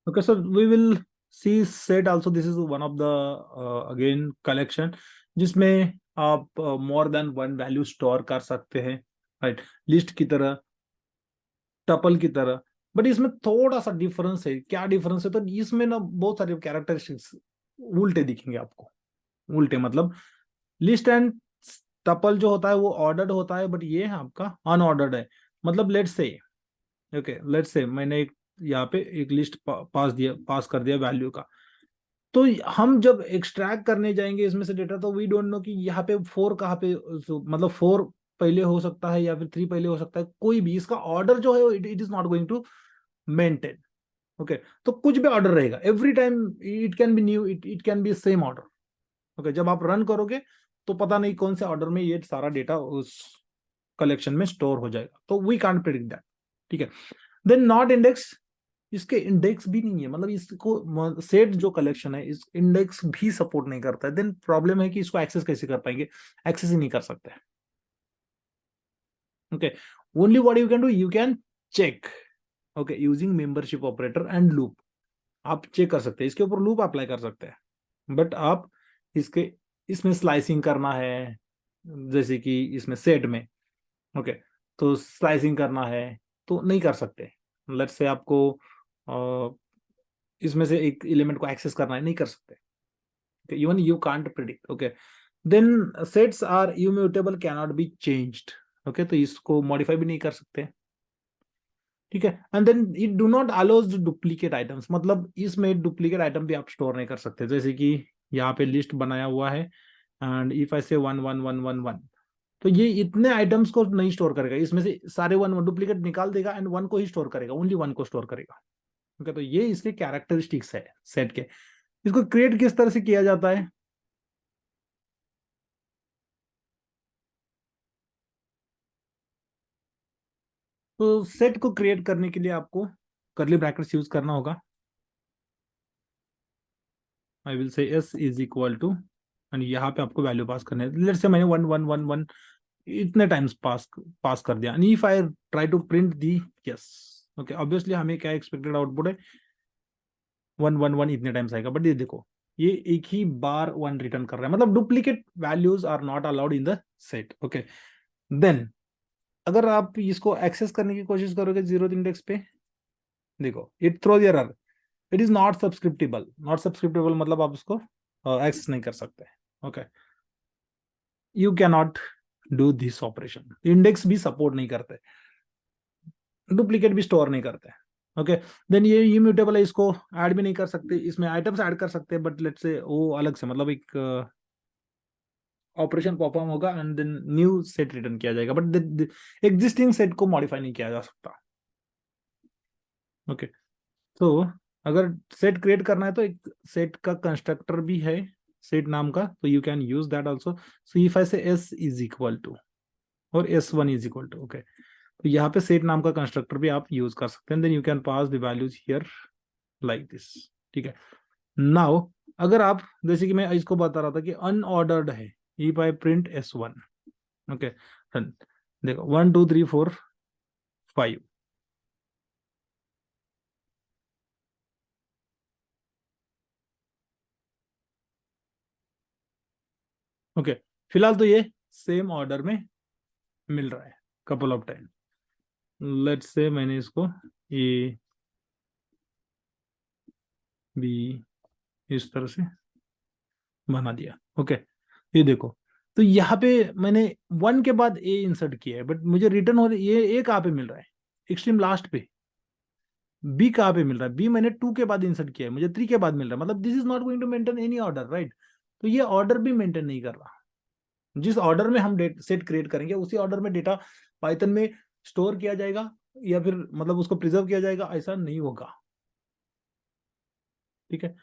Okay, so we will see set also. This is one of the again collection जिसमें आप more than one value store कर सकते हैं, right, list की तरह, टपल की तरह। बट इसमें थोड़ा सा डिफरेंस है। क्या डिफरेंस है? तो इसमें ना बहुत सारे कैरेक्टरिस्टिक्स उल्टे दिखेंगे आपको। उल्टे मतलब लिस्ट एंड टपल जो होता है वो ऑर्डर्ड होता है, बट ये है आपका अनऑर्डर्ड है। मतलब let's say, okay let's say मैंने एक यहाँ पे एक लिस्ट पास कर दिया वैल्यू का। तो हम जब एक्सट्रैक्ट करने जाएंगे इसमें से डेटा, तो वी डोंट नो कि यहाँ पे फोर कहाँ पे, मतलब फोर पहले हो सकता है या फिर थ्री पहले हो सकता है, कोई भी इसका ऑर्डर जो है it is not going to maintain. Okay, तो कुछ भी ऑर्डर रहेगा every time, it can be new, it can be same order. Okay, जब आप रन करोगे तो पता नहीं कौन से ऑर्डर में ये सारा डेटा उस कलेक्शन में स्टोर हो जाएगा, तो वी कांट प्रेडिक्ट दैट। ठीक है, देन नॉट इंडेक्स, इसके इंडेक्स भी नहीं है, मतलब इसको सेट जो कलेक्शन है इस इंडेक्स भी सपोर्ट नहीं करता है। देन प्रॉब्लम है कि इसको एक्सेस कैसे कर पाएंगे? एक्सेस ही नहीं कर सकते। Okay, only what you can do, you can check, okay, using membership operator and loop. आप चेक कर सकते हैं, इसके ऊपर लूप अप्लाई कर सकते हैं, बट आप इसके इसमें स्लाइसिंग करना है, जैसे कि इसमें सेट में, ओके, तो स्लाइसिंग करना है तो नहीं कर सकते। लेट्स से आपको इसमें से एक एलिमेंट को एक्सेस करना है, नहीं कर सकते। Even you can't predict. Okay, then sets are immutable, can not be changed. Okay, तो इसको मॉडिफाई भी नहीं कर सकते। ठीक है, and then it do not allows duplicate items, मतलब इसमें डुप्लीकेट आइटम भी आप स्टोर नहीं कर सकते। जैसे कि यहाँ पे लिस्ट बनाया हुआ है एंड इफ आई से one one one one one, तो ये इतने आइटम्स को नहीं स्टोर करेगा, इसमें से सारे वन डुप्लीकेट निकाल देगा एंड वन को ही स्टोर करेगा, ओनली वन को स्टोर करेगा। ओके, तो ये इसके कैरेक्टरिस्टिक्स है सेट के। इसको क्रिएट किस तरह से किया जाता है? तो सेट को क्रिएट करने के लिए आपको करली ब्रैकेट्स यूज करना होगा। I will say S is equal to, and यहाँ पे आपको वैल्यू पास करना है। लेट्स से मैंने वन वन वन वन इतने टाइम्स पास पास कर दिया, and if I try to print the S, okay, obviously हमें क्या एक्सपेक्टेड आउटपुट है, वन वन वन इतने टाइम्स आएगा। बट ये देखो, ये एक ही बार वन रिटर्न कर रहा है, मतलब duplicate values are not allowed in the set. Okay, then अगर आप इसको एक्सेस करने की कोशिश करोगे जीरो इंडेक्स पे, देखो it throws error, it is not subscriptable. Not subscriptable मतलब आप उसको एक्सेस नहीं कर सकते। Okay, you can not do this operation. Index भी सपोर्ट नहीं करते, डुप्लीकेट भी स्टोर नहीं करते। ओके, देन ये इम्यूटेबल है, इसको ऐड भी नहीं कर सकते, इसमें आइटम्स ऐड कर सकते हैं, बट लेट्स से वो अलग से, मतलब एक ऑपरेशन परफॉर्म होगा and then new set return किया जाएगा, बट एग्जिस्टिंग सेट को मॉडिफाई नहीं किया जा सकता। ओके, तो अगर सेट क्रिएट करना है तो एक सेट का कंस्ट्रक्टर भी है सेट नाम का, तो you can use that also. So if I say S is equal to और S one is equal to, okay, तो यहाँ पे सेट नाम का कंस्ट्रक्टर भी आप यूज कर सकते हैं। Then you can pass the values here like this. ठीक है, नाउ अगर आप, जैसे कि मैं इसको बता रहा था कि अनऑर्डर्ड है, if I print S one, okay, देखो one two three four five, okay, फिलहाल तो ये सेम ऑर्डर में मिल रहा है couple of time. Let's say मैंने इसको ए बी इस तरह से बना दिया। ओके, ये देखो, तो यहाँ पे मैंने वन के बाद ए इंसर्ट किया है, बट मुझे रिटर्न हो ये ए कहाँ पे मिल रहा है? एक्सट्रीम लास्ट पे। बी कहाँ पे मिल रहा है? बी मैंने टू के बाद इंसर्ट किया है, मुझे थ्री के बाद मिल रहा है, मतलब this is not going to maintain any order, right. तो ये ऑर्डर भी मेंटेन नहीं कर रहा। जिस ऑर्डर में हम सेट क्रिएट करेंगे उसी ऑर्डर में डेटा पाइथन में स्टोर किया जाएगा, या फिर मतलब उसको प्रिजर्व किया जाएगा, ऐसा नहीं होगा। ठीक है,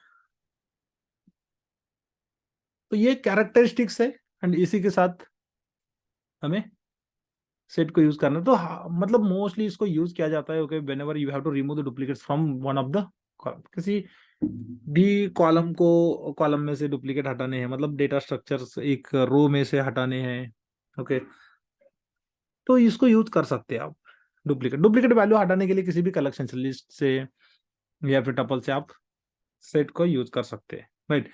तो ये कैरेक्टरिस्टिक्स है, एंड इसी के साथ हमें सेट को यूज करना है। तो मतलब मोस्टली इसको यूज किया जाता है, okay, whenever you have to remove the duplicates from one of the column. किसी भी कॉलम में से डुप्लीकेट हटाने हैं, मतलब डेटा स्ट्रक्चर्स एक रो में से हटाने हैं, ओके, तो इसको यूज कर सकते हैं आप। डुप्लीकेट डुप्लीकेट वैल्यू हटाने के लिए किसी भी कलेक्शन लिस्ट से या फिर टपल से आप सेट को यूज कर सकते हैं, राइट।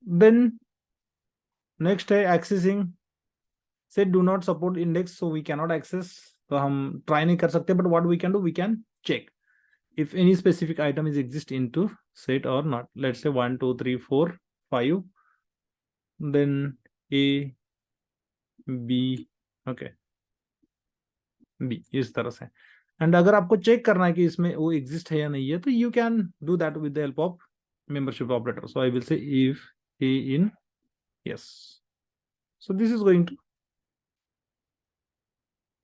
देन नेक्स्ट है accessing. Set do not support index, so we can not access, तो हम ट्राई नहीं कर सकते, but what we can do, we can check if any specific item is exist into set or not. Let's say 1 2 3 4 5, then A B, okay, B इस तरह से। And अगर आपको चेक करना है कि इसमें वो एग्जिस्ट है या नहीं है, तो you can do that with the help of membership operator. So I will say if A in yes, so this is going to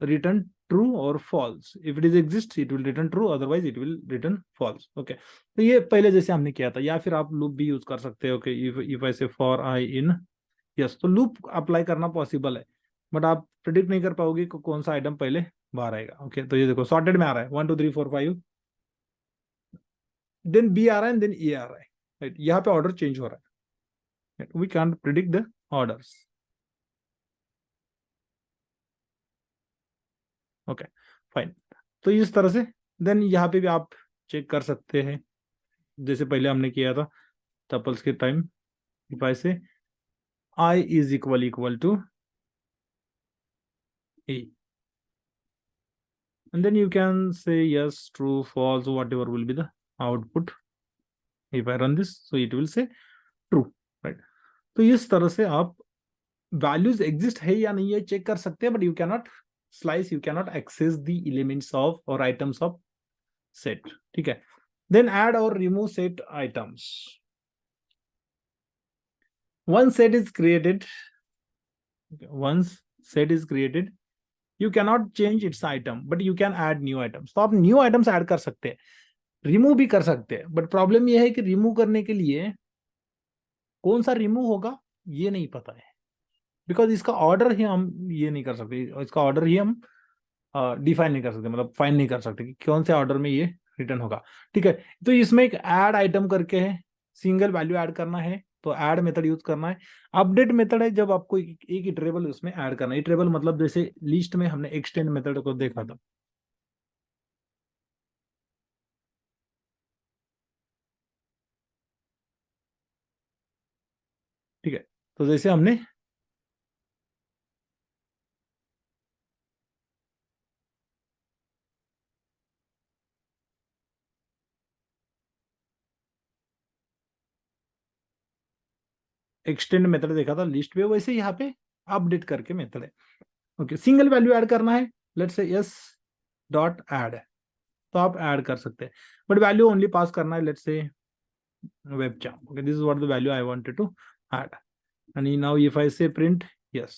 return true or false. If it is exists, it will return true, otherwise it will return false. Okay, तो ये पहले जैसे हमने किया था। या फिर आप लूप भी यूज कर सकते हो। okay, if I say for I in yes, तो लूप अप्लाई करना पॉसिबल है, बट आप प्रिडिक्ट नहीं कर पाओगे कि कौन सा आइटम पहले बाहर आएगा। ओके, तो ये देखो सॉर्टेड में आ रहा है 1 2 3 4 5, देन बी आ रहा है, देन ए आ रहा है, राइट। यहाँ पे ऑर्डर चेंज हो रहा है, we can predict the orders. Okay, fine. तो इस तरह से देन यहाँ पे भी आप चेक कर सकते हैं, जैसे पहले हमने किया था टपल्स के time. If I say I is equal to A, and then you can say yes, true, false, whatever will be the output. If I run this, so it will say true, right? तो इस तरह से आप values exist है या नहीं है check कर सकते हैं, but you cannot slice, you cannot access the elements of और आइटम्स ऑफ सेट, ठीक है। देन ऐड और remove set items. once set is created once set is created, you cannot change its item, but you can add new items। तो आप new items add कर सकते हैं, remove भी कर सकते हैं, बट प्रॉब्लम यह है कि रिमूव करने के लिए कौन सा रिमूव होगा ये नहीं पता है, बिकॉज इसका ऑर्डर ही हम ये नहीं कर सकते, इसका ऑर्डर ही हम डिफाइन नहीं कर सकते, मतलब फाइन नहीं कर सकते कि कौन से ऑर्डर में ये रिटर्न होगा, ठीक है। तो इसमें एक ऐड आइटम करके है, सिंगल वैल्यू ऐड करना है, तो ऐड मेथड यूज करना है। अपडेट मेथड है जब आपको एक इटरेबल उसमें ऐड करना है। इटरेबल मतलब जैसे लिस्ट में हमने एक्सटेंड मेथड को देखा था, ठीक है। तो जैसे हमने एक्सटेंड मेथड देखा था लिस्ट पे, वैसे यहाँ पे अपडेट करके मेथड है। ओके, सिंगल वैल्यू ऐड करना है, लेट्स से यस डॉट ऐड, तो आप ऐड कर सकते हैं, बट वैल्यू ओनली पास करना है, लेट्स से webcam। Okay, this is what the value I wanted to add, and now if I say print yes,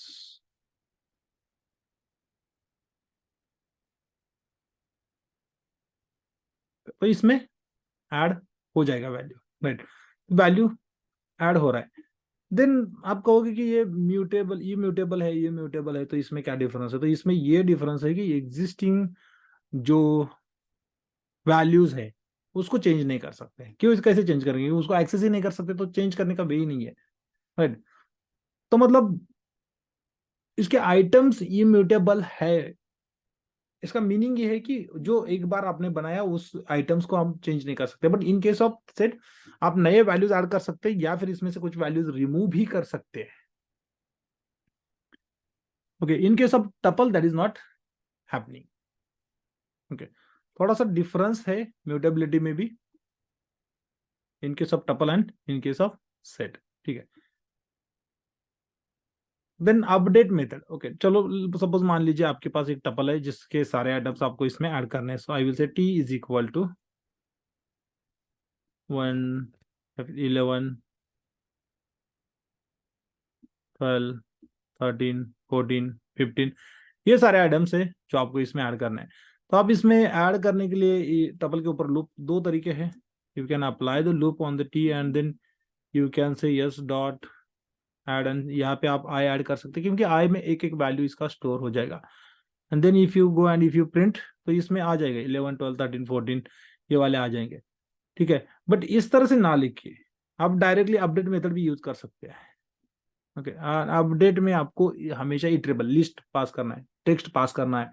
तो इसमें ऐड हो जाएगा वैल्यू, राइट। वैल्यू ऐड हो रहा है। देन आप कहोगे कि ये म्यूटेबल, ये म्यूटेबल है, ये म्यूटेबल है, तो इसमें क्या डिफरेंस है? तो इसमें ये डिफरेंस है कि एग्जिस्टिंग जो वैल्यूज है उसको चेंज नहीं कर सकते। क्यों? कैसे चेंज करेंगे? उसको एक्सेस ही नहीं कर सकते, तो चेंज करने का वे ही नहीं है, राइट। तो मतलब इसके आइटम्स इम्यूटेबल है, इसका मीनिंग ये है कि जो एक बार आपने बनाया उस आइटम्स को हम चेंज नहीं कर सकते, but in case of set आप नए वैल्यूज ऐड कर सकते हैं, या फिर इसमें से कुछ वैल्यूज रिमूव भी कर सकते हैं। Okay, in case of tuple that is not happening. Okay, थोड़ा सा डिफरेंस है म्यूटेबिलिटी में भी, in case of tuple and in case of set, ठीक है। Then update method. ओके, चलो सपोज मान लीजिए आपके पास एक टपल है जिसके सारे आइटम्स आपको इसमें ऐड करने हैं। So I will say T is equal to 1 11 12 13 14 15, ये सारे आइटम्स है जो आपको इसमें ऐड करना है। तो आप इसमें ऐड करने के लिए टपल के ऊपर लूप दो तरीके हैं। You can apply the loop on the T and then you can say S dot add, and यहाँ पे आप आई ऐड कर सकते हैं, क्योंकि आई में एक एक वैल्यू इसका स्टोर हो जाएगा। And then if you go and if you print, तो इसमें आ जाएगा 11 12 13 14, ये वाले आ जाएंगे, ठीक है। बट इस तरह से ना लिखिए, आप डायरेक्टली अपडेट मेथड भी यूज कर सकते हैं। ओके, अपडेट में आपको हमेशा इटरेबल लिस्ट पास करना है, टेक्स्ट पास करना है,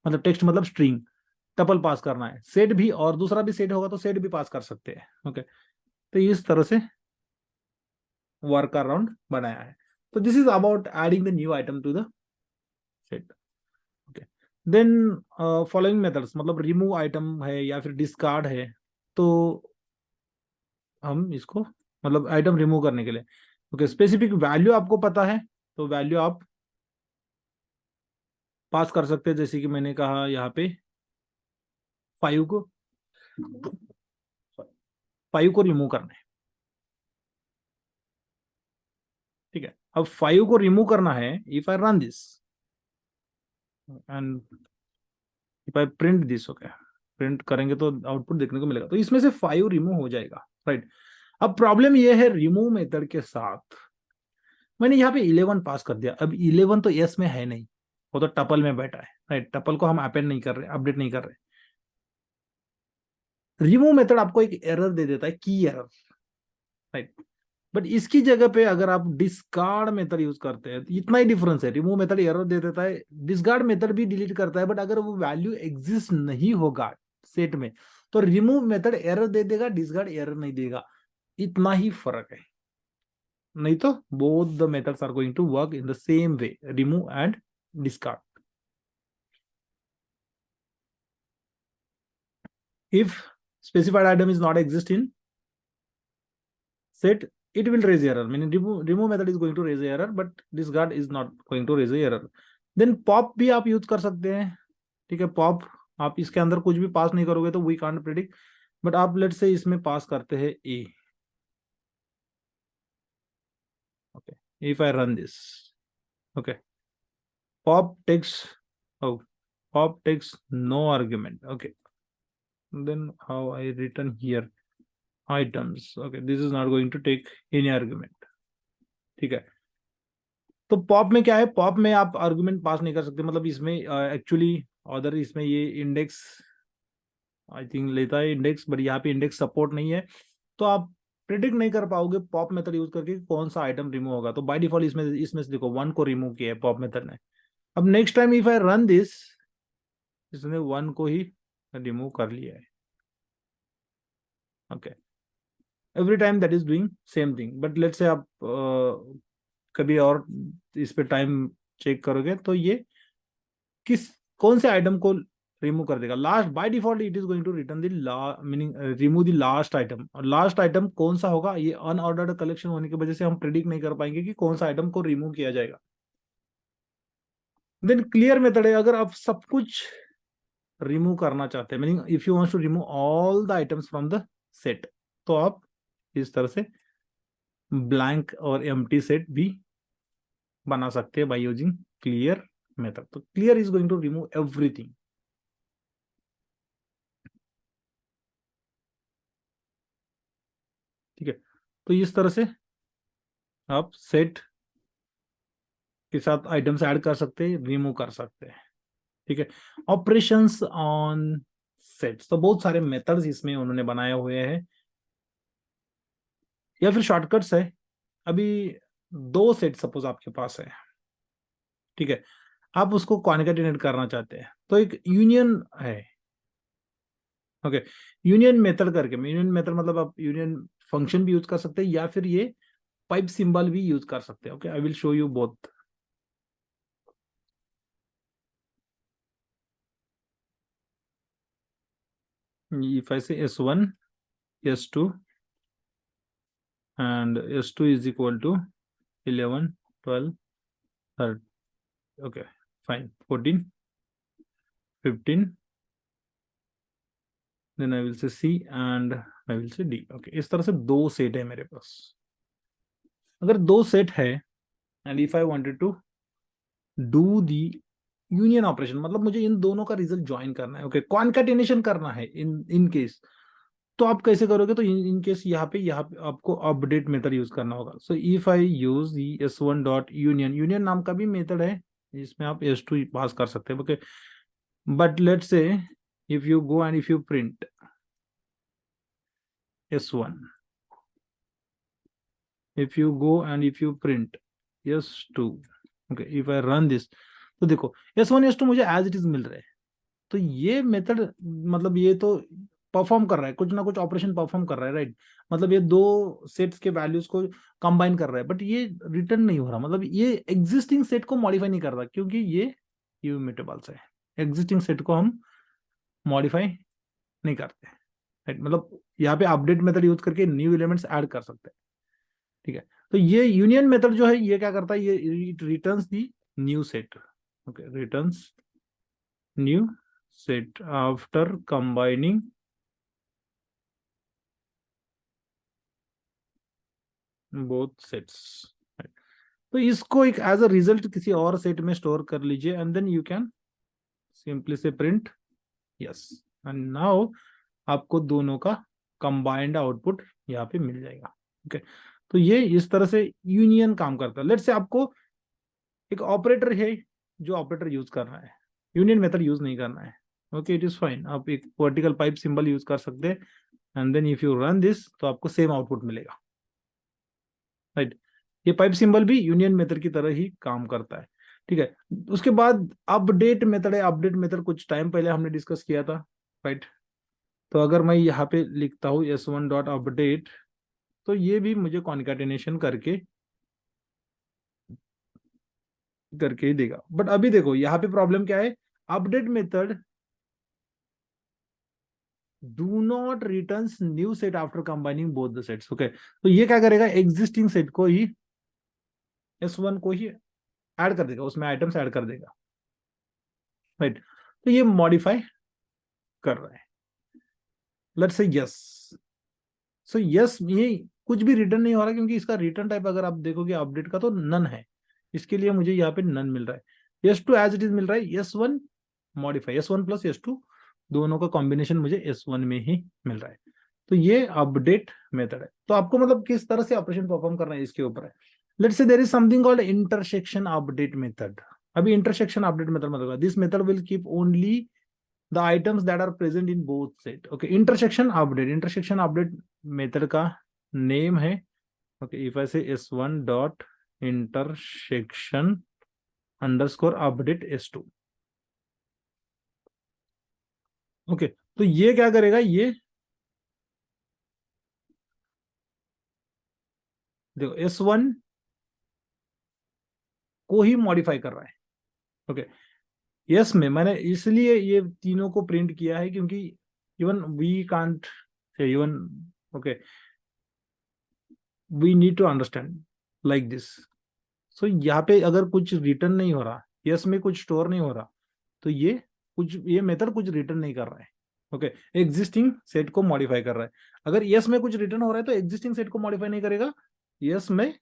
मतलब टेक्स्ट मतलब स्ट्रिंग, टपल पास करना है, सेट भी और दूसरा भी सेट होगा तो सेट भी पास कर सकते हैं। ओके, तो इस तरह से वर्क अराउंड बनाया है। तो this is about adding the new item to the set. Okay, then following methods, मतलब रिमूव आइटम है या फिर डिस्कार्ड है, तो हम इसको मतलब आइटम रिमूव करने के लिए ओके स्पेसिफिक वैल्यू आपको पता है तो वैल्यू आप पास कर सकते हैं। जैसे कि मैंने कहा यहाँ पे 5 को 5 को रिमूव करना है। ठीक है, अब 5 को रिमूव करना है। If I run this and if I print this, okay print करेंगे तो आउटपुट देखने को मिलेगा, तो इसमें से 5 रिमूव हो जाएगा, राइट। अब प्रॉब्लम यह है रिमूव मेथड के साथ मैंने यहाँ पे 11 पास कर दिया। अब 11 तो एस में है नहीं, वो तो टपल में बैठा है, राइट। टपल को हम अपेंड नहीं कर रहे, अपडेट नहीं कर रहे। रिमूव मेथड आपको एक एरर दे देता है, की एरर, राइट। बट इसकी जगह पे अगर आप डिस्कार्ड मेथड यूज करते हैं तो इतना ही डिफरेंस है। रिमूव मेथड एरर दे देता है, डिस्कार्ड मेथड भी डिलीट करता है, बट अगर वो वैल्यू एग्जिस्ट नहीं होगा सेट में तो रिमूव मेथड एरर दे देगा, डिस्कार्ड एरर नहीं देगा। इतना ही फर्क है, नहीं तो both the methods are going to work in the same way, remove and discard. If specified item is not exist in set, it will raise error, meaning remove method is going to raise error, but discard is not going to raise error. Then pop भी आप use कर सकते हैं। ठीक है, pop आप इसके अंदर कुछ भी पास नहीं करोगे तो वी कांट प्रेडिक्ट, बट आप लेट से इसमें पास करते हैं A. Okay, if I run this, okay pop takes, oh pop takes no argument, okay then how I written here items, okay this is not going to take any argument। ठीक है, तो pop में क्या है, pop में आप argument पास नहीं कर सकते, मतलब इसमें एक्चुअली अदर इसमें ये इंडेक्स आई थिंक लेता है इंडेक्स, बट यहाँ पे इंडेक्स सपोर्ट नहीं है, तो आप प्रिडिक्ट नहीं कर पाओगे पॉप मेथड यूज करके कौन सा आइटम रिमूव होगा। तो बाय डिफॉल्ट इसमें इसमें से देखो 1 को रिमूव किया है पॉप मेथड ने। अब next time if I run this, इसने 1 को ही रिमूव कर लिया है। Okay, every time that is doing same thing, but let's से आप कभी और इस पे टाइम चेक करोगे तो ये किस कौन से आइटम को रिमूव कर देगा last. By default it is going to return the meaning remove the last item, और लास्ट आइटम कौन सा होगा ये अनऑर्डर्ड कलेक्शन होने की वजह से हम प्रेडिक्ट नहीं कर पाएंगे कि कौन सा आइटम को रिमूव किया जाएगा। देन क्लियर मेथड है, अगर आप सब कुछ रिमूव करना चाहते हैं, meaning if you want to remove all the items from the set, तो आप इस तरह से ब्लैंक और एम्प्टी सेट भी बना सकते हैं बाय यूजिंग क्लियर मेथड। तो clear is going to remove everything. ठीक है, तो इस तरह से आप सेट के साथ आइटम्स ऐड कर सकते हैं, रिमूव कर सकते हैं। ठीक है, ऑपरेशंस ऑन सेट्स, तो बहुत सारे मेथड्स इसमें उन्होंने बनाए हुए हैं या फिर शॉर्टकट्स है। अभी 2 सेट सपोज आपके पास है, ठीक है, आप उसको कॉन्केटिनेट करना चाहते हैं तो एक यूनियन है। ओके, यूनियन मेथड करके, यूनियन मेथड मतलब आप यूनियन फंक्शन भी यूज कर सकते हैं या फिर ये पाइप सिंबल भी यूज कर सकते हैं। Okay, I will show you both. if I say s1 s2 and s2 is equal to 11 12 13, okay fine 14 15, then I will say C and I will say D। okay, इस तरह से 2 set है मेरे पास। अगर 2 set है and if I wanted to do the union operation, मतलब मुझे इन दोनों का रिजल्ट ज्वाइन करना है, ओके कॉन्केटिनेशन करना है इन केस, तो आप कैसे करोगे, तो इन केस यहाँ पे आपको अपडेट मेथड यूज करना होगा। सो if I use s1 dot union, union नाम का भी मेथड है जिसमें आप s2 पास कर सकते हैं। ओके, बट लेट से if you go and if you print s1, if you go and if you print s2, okay if I run this, तो देखो s1 s2 मुझे एज इट इज मिल रहे हैं, तो ये मेथड मतलब ये तो परफॉर्म कर रहा है, कुछ ना कुछ ऑपरेशन परफॉर्म कर रहा है, राइट। मतलब ये दो सेट्स के वैल्यूज को कंबाइन कर रहा है, बट ये रिटर्न नहीं हो रहा, मतलब ये एग्जिस्टिंग सेट को मॉडिफाई नहीं कर रहा, क्योंकि ये इम्यूटेबल्स है। एग्जिस्टिंग सेट को हम मॉडिफाई नहीं करते, राइट। मतलब यहाँ पे अपडेट मेथड यूज करके न्यू एलिमेंट्स ऐड कर सकते हैं, ठीक है। तो ये यूनियन मेथड जो है ये क्या करता है, ये रिटर्न्स दी new set, okay, returns new set after combining both sets. तो इसको एक एज अ रिजल्ट किसी और सेट में स्टोर कर लीजिए, and then you can simply say print S, and now आपको दोनों का कंबाइंड आउटपुट यहाँ पे मिल जाएगा, ओके। तो ये इस तरह से यूनियन काम करता है। लेट्स से आपको एक ऑपरेटर है जो ऑपरेटर यूज करना है, यूनियन मेथड यूज नहीं करना है, ओके, इट इज फाइन। आप एक वर्टिकल पाइप सिंबल यूज कर सकते हैं, and then if you run this तो आपको सेम आउटपुट मिलेगा, राइट। ये पाइप सिंबल भी यूनियन मेथड की तरह ही काम करता है, ठीक है। उसके बाद अपडेट मेथड है। अपडेट मेथड कुछ टाइम पहले हमने डिस्कस किया था, राइट। तो अगर मैं यहाँ पे लिखता हूँ s1 डॉट अपडेट, तो ये भी मुझे कॉन्केटेनेशन करके करके ही देगा। बट अभी देखो यहाँ पे प्रॉब्लम क्या है, update method do not returns new set after combining both the sets, okay. तो ये क्या करेगा, एग्जिस्टिंग सेट को ही s1 को ही ऐड कर देगा, उसमें आइटम्स ऐड कर देगा, राइट। तो ये मॉडिफाई कर रहा है। लेट्स से यस, सो यस, ये कुछ भी रिटर्न नहीं हो रहा, क्योंकि इसका रिटर्न टाइप अगर आप देखोगे अपडेट का तो नन है, इसके लिए मुझे यहाँ पे नन मिल रहा है। S two as it is मिल रहा है, S one modify, S one plus S two दोनों का कॉम्बिनेशन मुझे एस वन में ही मिल रहा है। तो ये अपडेट मेथड है। तो आपको मतलब किस तरह से ऑपरेशन परफॉर्म करना है इसके ऊपर है। Let's say there is something called intersection update method. अभी इंटरसेक्शन अपडेट मेथड मतलब this method will keep only the items that are present in both set, okay। intersection update method का name है, okay, if I say s1 dot intersection underscore update s2, okay। तो ये क्या करेगा, ये देखो s1 को ही मॉडिफाई कर रहा है, ओके। यस में मैंने इसलिए ये तीनों को प्रिंट किया है, क्योंकि even we can't even, okay, we need to understand like this. So यहाँ पे अगर कुछ रिटर्न नहीं हो रहा, यस में कुछ स्टोर नहीं हो रहा, तो ये मेथड कुछ रिटर्न नहीं कर रहा है, ओके। एग्जिस्टिंग सेट को मॉडिफाई कर रहा है। अगर यस में कुछ रिटर्न हो रहा है तो एग्जिस्टिंग सेट को मॉडिफाई नहीं करेगा, यस में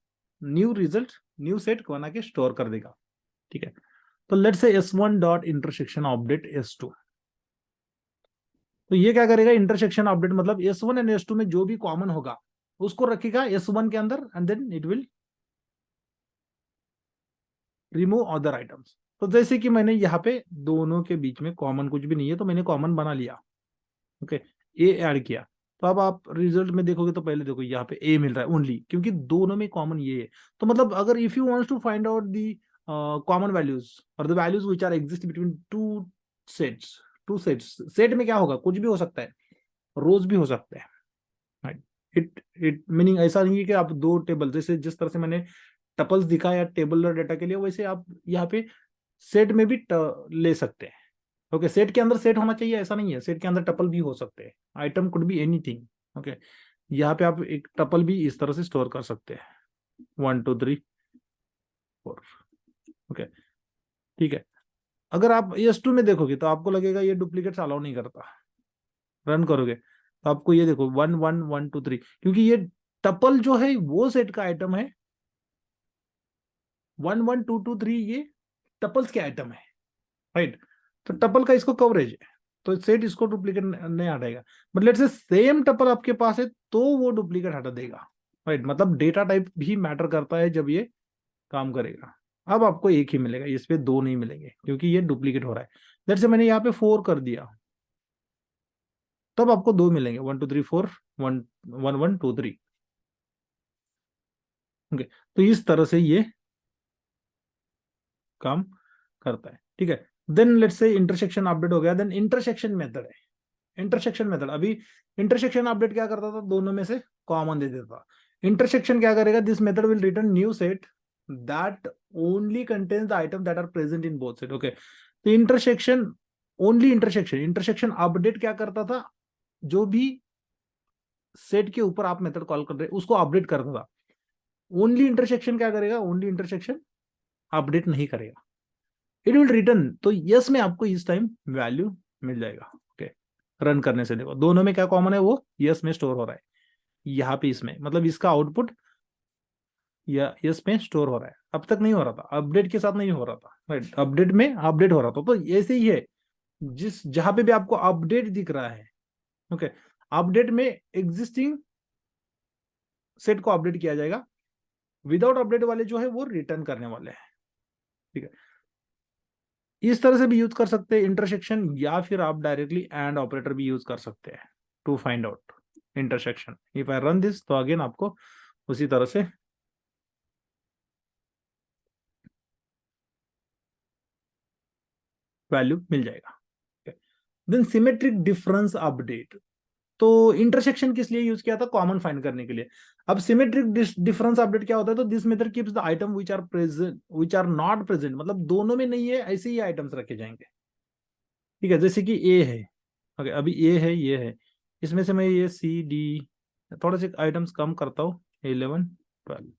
न्यू रिजल्ट न्यू सेट बना के स्टोर कर देगा, ठीक है। तो लेट्स से s1 dot intersection update s2, तो ये क्या करेगा, इंटरसेक्शन अपडेट मतलब s1 एंड s2 में जो भी कॉमन होगा उसको रखेगा s1 के अंदर, and then it will remove other items. तो जैसे कि मैंने यहाँ पे दोनों के बीच में कॉमन कुछ भी नहीं है, तो मैंने कॉमन बना लिया, ओके, ए ऐड किया। तो अब आप रिजल्ट में देखोगे तो पहले देखो यहाँ पे ए मिल रहा है ओनली, क्योंकि दोनों में कॉमन ये है। तो मतलब अगर if you wants to find out the common values और the values which are exist between sets to sets, set में क्या होगा, कुछ भी हो सकता है, रोज भी हो सकता है, राइट। इट इट मीनिंग ऐसा नहीं है कि आप दो टेबल, जैसे जिस तरह से मैंने टपल्स दिखाया टेबलर डेटा के लिए, वैसे आप यहाँ पे सेट में भी ले सकते हैं, ओके। सेट के अंदर सेट होना चाहिए ऐसा नहीं है, सेट के अंदर टपल भी हो सकते हैं, item could be anything, okay. यहाँ पे आप एक टपल भी इस तरह से स्टोर कर सकते हैं, 1 2 3 4, ओके, ठीक है। अगर आप S2 में देखोगे तो आपको लगेगा ये डुप्लीकेट्स अलाउ नहीं करता, रन करोगे तो आपको ये देखो 1 1 1 2 3, क्योंकि ये टपल जो है वो सेट का आइटम है, 1 1 2 2 3 ये टपल्स के आइटम है, राइट। तो टपल का इसको कवरेज है, तो सेट इसको डुप्लीकेट नहीं हटाएगा। But let's say same tuple आपके पास है तो वो डुप्लीकेट हटा देगा, राइट। मतलब डेटा टाइप भी मैटर करता है जब ये काम करेगा। अब आपको एक ही मिलेगा, इस पे दो नहीं मिलेंगे, क्योंकि ये डुप्लीकेट हो रहा है। लेट्स से मैंने यहाँ पे 4 कर दिया, तब आपको दो मिलेंगे, 1 2 3 4, 1 1 1 2 3, ओके। तो इस तरह से ये काम करता है, ठीक है। Then let's say intersection update हो गया, देन इंटरसेक्शन मेथड है। इंटरसेक्शन मेथड, अभी इंटरसेक्शन अपडेट क्या करता था, दोनों में से कॉमन दे देता था। इंटरसेक्शन क्या करेगा, this method will return new set that only contains the item that are present in both set. Okay, तो intersection, only intersection, intersection update क्या करता था, जो भी सेट के ऊपर आप मेथड कॉल कर रहे हैं उसको अपडेट करता था। ओनली इंटरसेक्शन क्या करेगा, ओनली इंटरसेक्शन अपडेट नहीं करेगा, इट विल रिटर्न। तो यस में आपको इस टाइम वैल्यू मिल जाएगा। ओके, रन करने से देखो दोनों में क्या कॉमन है, वो यस में स्टोर हो रहा है। यहाँ पे इसमें मतलब इसका आउटपुट या यस में स्टोर हो रहा है, अब तक नहीं हो रहा था, अपडेट के साथ नहीं हो रहा था, राइट, अपडेट में अपडेट हो रहा था। तो ऐसे ही है, जिस जहां पे भी आपको अपडेट दिख रहा है, ओके, अपडेट में एग्जिस्टिंग सेट को अपडेट किया जाएगा, विदाउट अपडेट वाले जो है वो रिटर्न करने वाले हैं। ठीक है, इस तरह से भी यूज कर सकते हैं इंटरसेक्शन, या फिर आप डायरेक्टली एंड ऑपरेटर भी यूज कर सकते हैं to find out intersection. If I run this, तो अगेन आपको उसी तरह से वैल्यू मिल जाएगा। देन सिमेट्रिक डिफरेंस अपडेट, तो इंटरसेक्शन किस लिए यूज किया था, कॉमन फाइंड करने के लिए। अब सिमेट्रिक डिफरेंस अपडेट क्या होता है, तो this method keeps the item which are present which are not present, मतलब दोनों में नहीं है ऐसे ही आइटम्स रखे जाएंगे। ठीक है, जैसे कि ए है, ओके, अभी ए है, ये है, इसमें से मैं ये सी डी थोड़े से आइटम्स कम करता हूँ, 11 12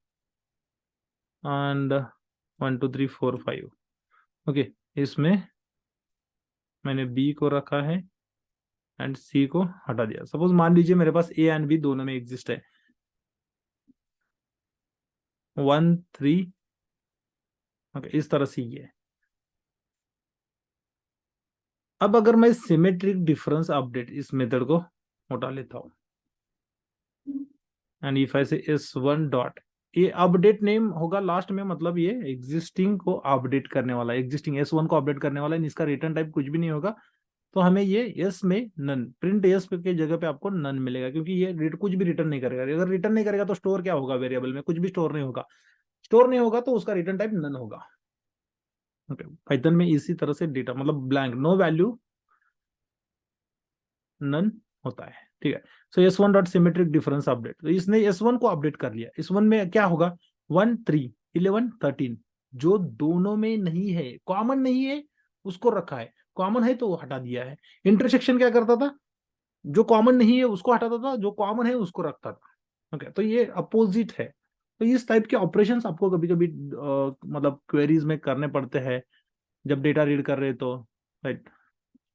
एंड 1 2 3 4 5। ओके, इसमें मैंने बी को रखा है एंड सी को हटा दिया। सपोज मान लीजिए मेरे पास ए एंड बी दोनों में एग्जिस्ट है, 1 3। ओके, इस तरह से ये है। अब अगर मैं सिमेट्रिक डिफरेंस अपडेट इस मेथड को उठा लेता हूं, एंड इफ आई से s1 डॉट, ये अपडेट नेम होगा लास्ट में, मतलब ये एग्जिस्टिंग को अपडेट करने वाला है, एग्जिस्टिंग s1 को अपडेट करने वाला है, इसका रिटर्न टाइप कुछ भी नहीं होगा। तो हमें ये यस में नन, प्रिंट यस के जगह पे आपको नन मिलेगा, क्योंकि ये कुछ भी रिटर्न नहीं करेगा। अगर रिटर्न नहीं करेगा तो स्टोर क्या होगा, वेरिएबल में कुछ भी स्टोर नहीं होगा, स्टोर नहीं होगा तो उसका रिटर्न टाइप नन होगा। ओके, पाइथन में इसी तरह से डेटा मतलब ब्लैंक, नो वैल्यू, नन होता है। ठीक है, सो s1 dot symmetric difference update, तो इसने s1 को अपडेट कर लिया। s1 में क्या होगा, 1 3 11 13, जो दोनों में नहीं है, कॉमन नहीं है उसको रखा है, कॉमन है तो वो हटा दिया है। इंटरसेक्शन क्या करता था, जो कॉमन नहीं है उसको हटाता था, जो कॉमन है उसको रखता था। ओके, तो ये अपोजिट है। तो इस टाइप के ऑपरेशंस आपको कभी कभी मतलब क्वेरीज में करने पड़ते हैं जब डेटा रीड कर रहे तो, राइट,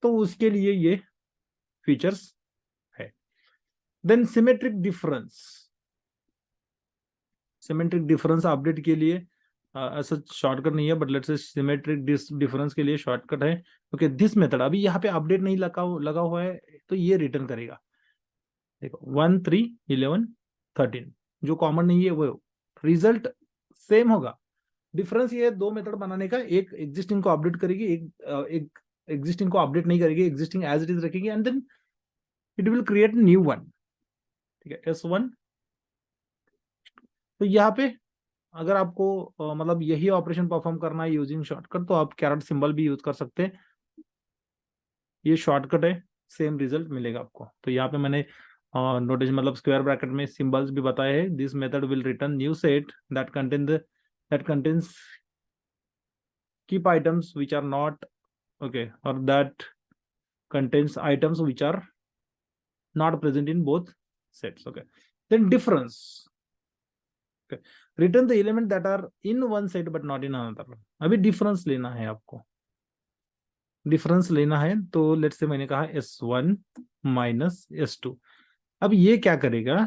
तो उसके लिए ये फीचर्स है। Then symmetric difference, symmetric difference update के लिए ऐसा शॉर्टकट नहीं है, but let's say symmetric difference के लिए शॉर्टकट है। ओके, दिस मेथड, अभी यहाँ पे अपडेट नहीं लगा हुआ है, तो ये रिटर्न करेगा। देखो 1 3 11 13, जो कॉमन नहीं है वो रिजल्ट सेम होगा। डिफरेंस ये दो मेथड बनाने का, एक एग्जिस्टिंग को अपडेट करेगी, एक एग्जिस्टिंग को अपडेट नहीं करेगी, एग्जिस्टिंग एज इट इज रखेगी, and then it will create new one. ठीक है, s1। तो यहाँ पे अगर आपको मतलब यही ऑपरेशन परफॉर्म करना है यूजिंग शॉर्टकट, तो आप कैरेट सिंबल भी यूज कर सकते हैं, ये शॉर्टकट है, सेम रिजल्ट मिलेगा आपको। तो यहाँ पे मैंने नोटेशन मतलब स्क्वायर ब्रैकेट में सिंबल्स भी बताए हैं। This method will return new set that contains keep items which are not, okay, और that contains items which are not present in both sets. Okay, then difference, okay, return the element that are in one set but not in another। अभी difference लेना है आपको, difference लेना है, तो let's say मैंने कहा s1 माइनस s2। अब ये क्या करेगा,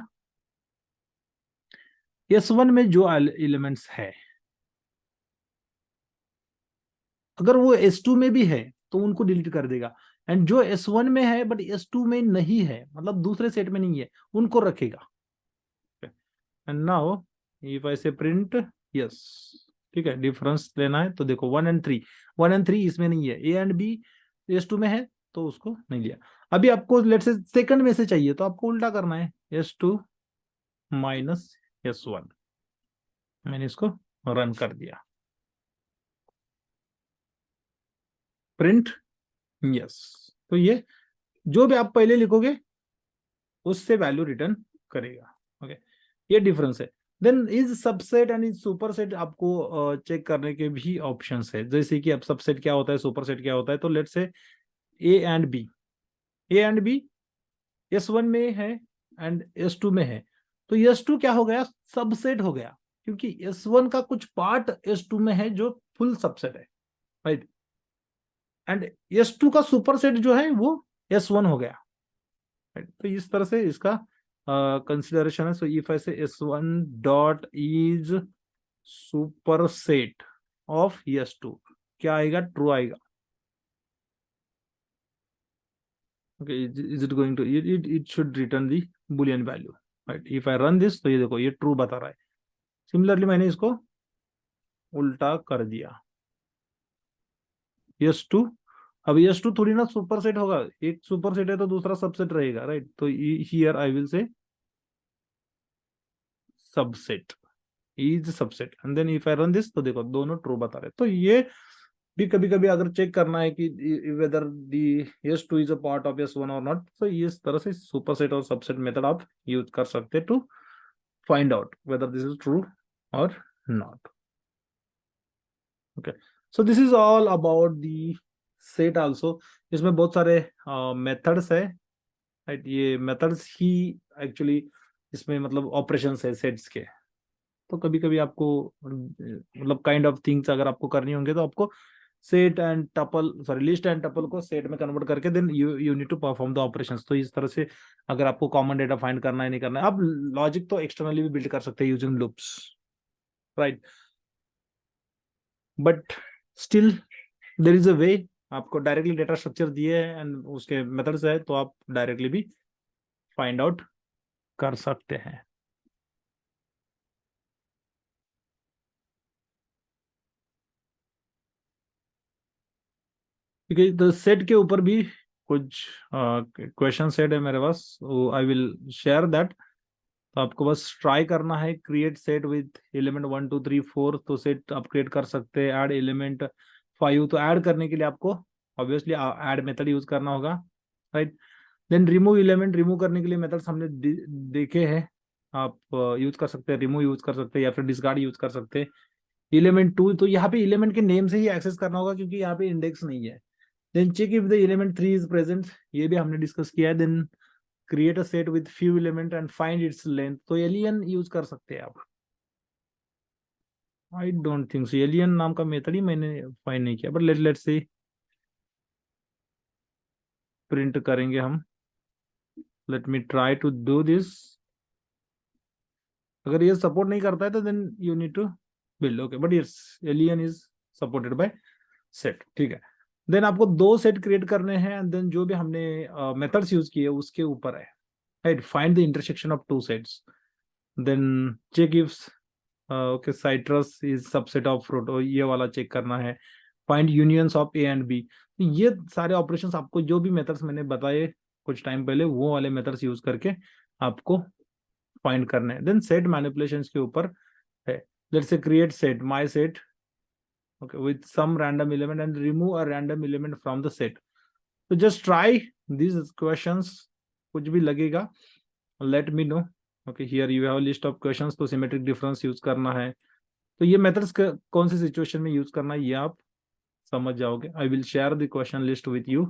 s1 में जो एलिमेंट्स है अगर वो s2 में भी है तो उनको डिलीट कर देगा, एंड जो s1 में है बट s2 में नहीं है, मतलब दूसरे सेट में नहीं है, उनको रखेगा। एंड नाउ इफ आई से प्रिंट यस, ठीक है, डिफरेंस लेना है तो देखो 1 and 3, 1 and 3 इसमें नहीं है, ए एंड बी s2 में है तो उसको नहीं लिया। अभी आपको लेट से सेकंड में से चाहिए तो आपको उल्टा करना है, s2 माइनस s1। मैंने इसको रन कर दिया। Print yes. तो ये जो भी आप पहले लिखोगे उससे वैल्यू रिटर्न करेगा। ओके, ये डिफरेंस है। Then is subset and is superset आपको चेक करने के भी ऑप्शंस है, जैसे कि अब सबसेट क्या होता है, सुपरसेट क्या होता है। तो let's say A and B, A and B S1 में है एंड S2 में है, तो S2 क्या हो गया, सबसेट हो गया, क्योंकि S1 का कुछ पार्ट S2 में है जो फुल सबसेट है, राइट। एंड S2 का सुपरसेट जो है वो S1 हो गया, right? तो इस तरह से इसका कंसिडरेशन है। सो इफ आई से S1 dot is superset of S2, क्या आएगा, ट्रू आएगा। okay is it going to it should return the boolean value, right? if I run this, तो ये देखो ये ट्रू बता रहा है। सिमिलरली मैंने इसको उल्टा कर दिया, S2, अब S2 थोड़ी ना सुपरसेट होगा, एक सुपरसेट है तो दूसरा सबसेट रहेगा, राइट। तो here I will say subset is subset and then if I run this, तो देखो दोनों ट्रू बता रहे। तो ये भी कभी कभी अगर चेक करना है कि weather the S2 is a part of S1 और नॉट, तो इस तरह से सुपरसेट और सबसेट मेथड आप यूज कर सकते हैं to find out whether this is true और not. Okay, so this is all about the set also. इसमें बहुत सारे मेथड्स है, राइट। ये मेथड्स ही एक्चुअली इसमें मतलब ऑपरेशंस है सेट्स के। तो कभी कभी आपको मतलब काइंड ऑफ थिंग्स अगर आपको करनी होंगे तो आपको set and tuple, sorry list and tuple को सेट में कन्वर्ट करके then you need to perform the operations. तो इस तरह से अगर आपको कॉमन डेटा फाइंड करना है, नहीं करना है, आप लॉजिक तो एक्सटर्नली भी बिल्ड कर सकते हैं using loops, right. But still there is a way, आपको डायरेक्टली डेटा स्ट्रक्चर दिए हैं एंड उसके मेथड्स है, तो आप डायरेक्टली भी फाइंड आउट कर सकते हैं। क्योंकि तो सेट के ऊपर भी कुछ क्वेश्चन सेट है मेरे पास, आई विल शेयर दैट। तो आपको बस ट्राई करना है, क्रिएट सेट विथ एलिमेंट 1 2 3 4, तो सेट आप क्रिएट कर सकते हैं। ऐड एलिमेंट 5, तो ऐड करने के लिए आपको ऑब्वियसली ऐड मेथड यूज करना होगा, right. Then remove element, remove करने के लिए मेथड्स हमने देखे हैं, आप यूज कर सकते हैं, रिमूव यूज कर सकते हैं या फिर डिस्कार्ड यूज कर सकते हैं। एलिमेंट 2, तो यहाँ पे एलिमेंट के नेम से ही एक्सेस करना होगा क्योंकि यहाँ पे इंडेक्स नहीं है। Then check if the element 3 is present, ये भी हमने डिस्कस किया है। Then create a set with few element and find its length, तो एलियन यूज कर सकते हैं आप। I don't think so, alien नाम का मेथड ही मैंने फाइंड नहीं किया, बट लेट्स सी, प्रिंट करेंगे हम। Let me try to do this. अगर ये सपोर्ट नहीं करता है तो then you need to build, okay, but yes alien is supported by set, ठीक है। देन आपको दो सेट क्रिएट करने हैं एंड देन जो भी हमने मेथड्स यूज किए उसके ऊपर है, right. Find the intersection of two sets, then check if okay citrus is subset of fruit, ये वाला चेक करना है। Find unions of A and B, ये सारे ऑपरेशंस आपको जो भी मेथड्स मैंने बताए कुछ टाइम पहले वो वाले मेथड्स यूज करके आपको फाइंड करने हैं। देन सेट मैनिपुलेशंस के ऊपर है, लेट्स से create set my set, okay, with some random element and remove a random element from the set. So just try these questions, कुछ भी लगेगा let me know. Okay, here you have a list of questions, तो symmetric difference use करना है। तो ये methods कौन सी situation में यूज करना है ये आप समझ जाओगे। I will share the question list with you